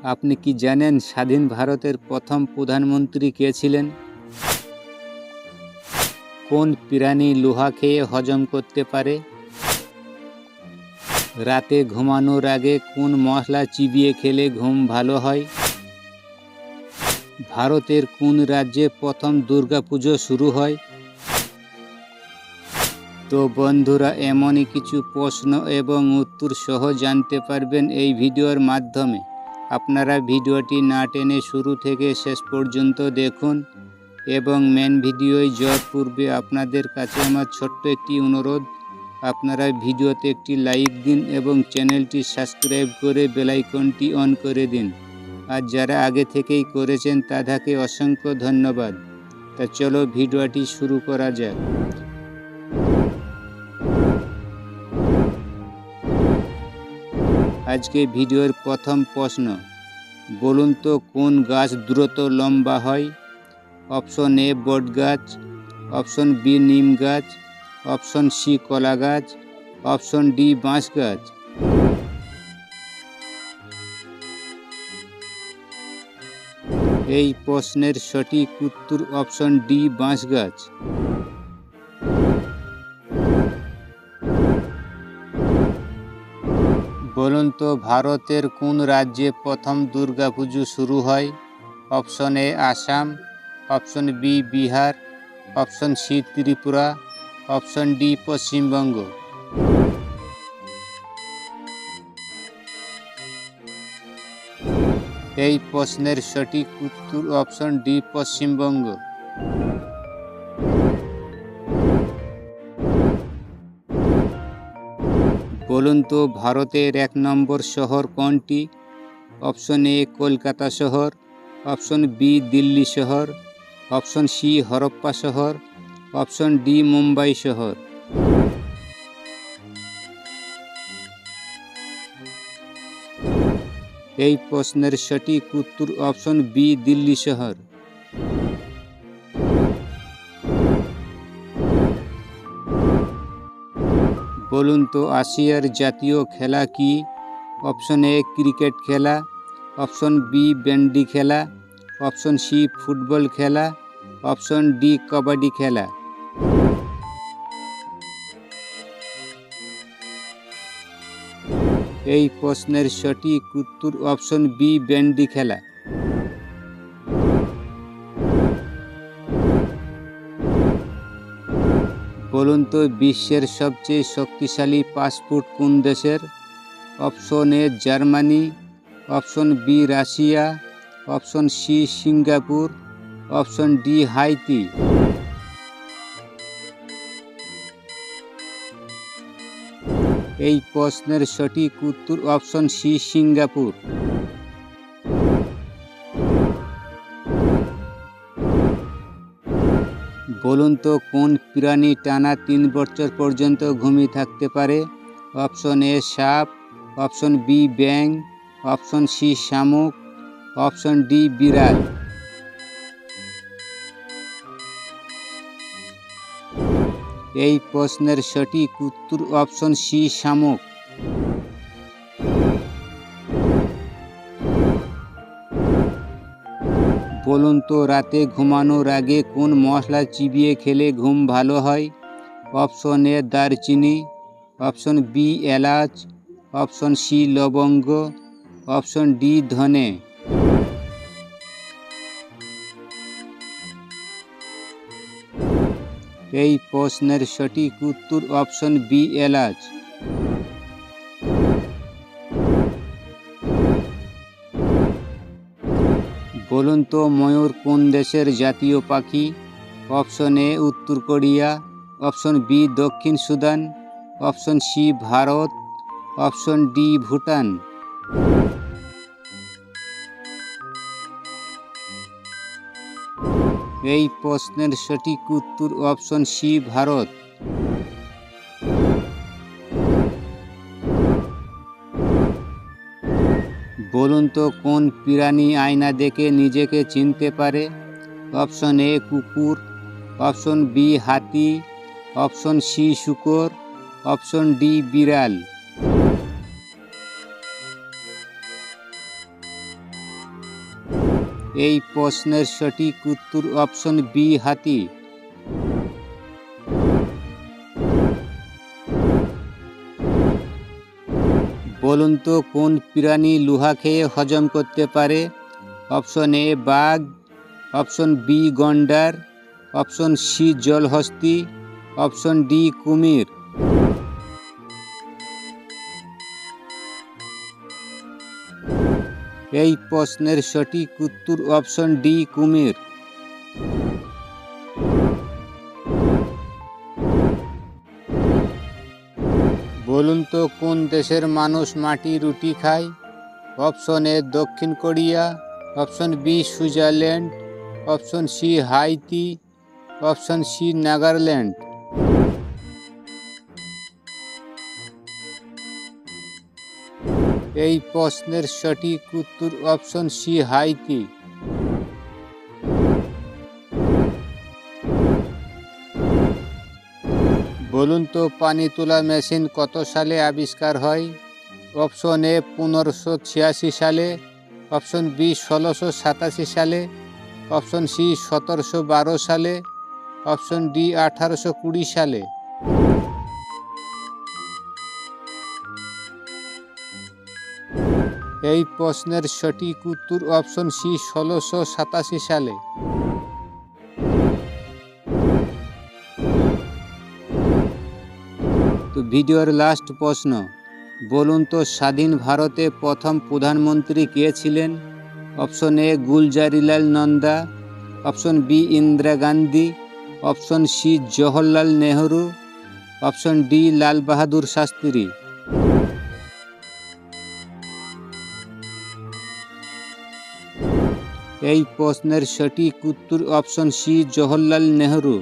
আপনি কি জানেন স্বাধীন ভারতের প্রথম প্রধানমন্ত্রী কে ছিলেন? কোন প্রাণী লোহা খেয়ে হজম করতে পারে? রাতে ঘুমানোর আগে কোন মশলা চিবিয়ে খেলে ঘুম ভালো হয়? ভারতের কোন রাজ্যে প্রথম দুর্গাপুজো শুরু হয়? তো বন্ধুরা, এমনই কিছু প্রশ্ন এবং উত্তর সহ জানতে পারবেন এই ভিডিওর মাধ্যমে। আপনারা ভিডিওটি না টেনে শুরু থেকে শেষ পর্যন্ত দেখুন এবং মেন ভিডিওয় যাওয়ার পূর্বে আপনাদের কাছে আমার ছোট্ট একটি অনুরোধ, আপনারা ভিডিওতে একটি লাইক দিন এবং চ্যানেলটি সাবস্ক্রাইব করে বেল আইকনটি অন করে দিন। আর যারা আগে থেকেই করেছেন তাদেরকে অসংখ্য ধন্যবাদ। তা চলো ভিডিওটি শুরু করা যাক। আজকে ভিডিওর প্রথম প্রশ্ন, বলুন তো কোন গাছ দ্রুত লম্বা হয়? অপশন এ বট গাছ, অপশন বি নিম গাছ, অপশন সি কলা গাছ, অপশন ডি বাঁশ গাছ। এই প্রশ্নের সঠিক উত্তর অপশন ডি বাঁশ গাছ। বলুন তো ভারতের কোন রাজ্যে প্রথম দুর্গাপুজো শুরু হয়? Option A Assam, option B Bihar, option C Tripura, option D Paschimbanga. এই প্রশ্নের সঠিক উত্তর অপশন ডি পশ্চিমবঙ্গ। বলুন তো ভারতের 1 নম্বর শহর কোনটি? অপশন এ কলকাতা শহর, অপশন বি দিল্লি শহর, অপশন সি হরপ্পা শহর, অপশন ডি মুম্বাই শহর। এই প্রশ্নের সঠিক উত্তর অপশন বি দিল্লি শহর। বলুন তো আসিয়ার জাতীয় খেলা কি? অপশন এ ক্রিকেট খেলা, অপশন বি ব্যান্ডি খেলা, অপশন সি ফুটবল খেলা, অপশন ডি কবাডি খেলা। এই প্রশ্নের সঠিক উত্তর অপশন বি ব্যান্ডি খেলা। বলুন তো বিশ্বের সবচেয়ে শক্তিশালী পাসপোর্ট কোন দেশের? Option A Germany, option B Russia, option C Singapore, option D Haiti. এই প্রশ্নের সঠিক উত্তর অপশন সি সিঙ্গাপুর। বলুন তো কোন প্রাণী টানা 3 বছর পর্যন্ত ঘুমিয়ে থাকতে পারে? অপশন এ সাপ, অপশন বি ব্যাঙ, অপশন সি শামুক, অপশন ডি বিড়াল। এই প্রশ্নের সঠিক উত্তর অপশন সি শামুক। বলুন তো রাতে ঘুমানোর আগে কোন মশলা চিবিয়ে খেলে ঘুম ভালো হয়? অপশন এ দারচিনি, অপশন বি এলাচ, অপশন সি লবঙ্গ, অপশন ডি ধনে। এই প্রশ্নের সঠিক উত্তর অপশন বি এলাচ। বলুন তো ময়ূর কোন দেশের জাতীয় পাখি? অপশন এ উত্তর কোরিয়া, অপশন বি দক্ষিণ Sudan, option C Bharat, option D Bhutan. এই প্রশ্নের সঠিক উত্তর অপশন সি ভারত। বলুন তো কোন প্রাণী আয়না দেখে নিজেকে চিনতে পারে? অপশন এ কুকুর, অপশন বি হাতি, অপশন সি শূকর, অপশন ডি বিড়াল। এই প্রশ্নের সঠিক উত্তর অপশন বি হাতি। বলুন তো কোন প্রাণী লোহা খেয়ে হজম করতে পারে? অপশন এ বাঘ, অপশন বি গন্ডার, অপশন সি জলহস্তী, অপশন ডি কুমির। এই প্রশ্নের সঠিক উত্তর অপশন ডি কুমির। বলুন তো কোন দেশের মানুষ মাটি রুটি খায়? অপশন এ দক্ষিণ Korea, option B Switzerland, option C Haiti, option C Netherland. এই প্রশ্নের সঠিক উত্তর অপশন সি হাইতি। বলুন তো পানি তোলা মেশিন কত সালে আবিষ্কার হয়? অপশন এ 1586 সালে, অপশন বি 1687 সালে, অপশন সি 1712 সালে, অপশন ডি 1820 সালে। এই প্রশ্নের সঠিক উত্তর অপশন সি 1687 সালে। তো ভিডিওর লাস্ট প্রশ্ন, বলুন তো স্বাধীন ভারতে প্রথম প্রধানমন্ত্রী কে ছিলেন? Option A Gulzarilal Nanda, option B Indira Gandhi, option C Jawaharlal Nehru, option D Lal Bahadur Shastri. এই প্রশ্নের সঠিক উত্তর অপশন সি জওহরলাল নেহরু।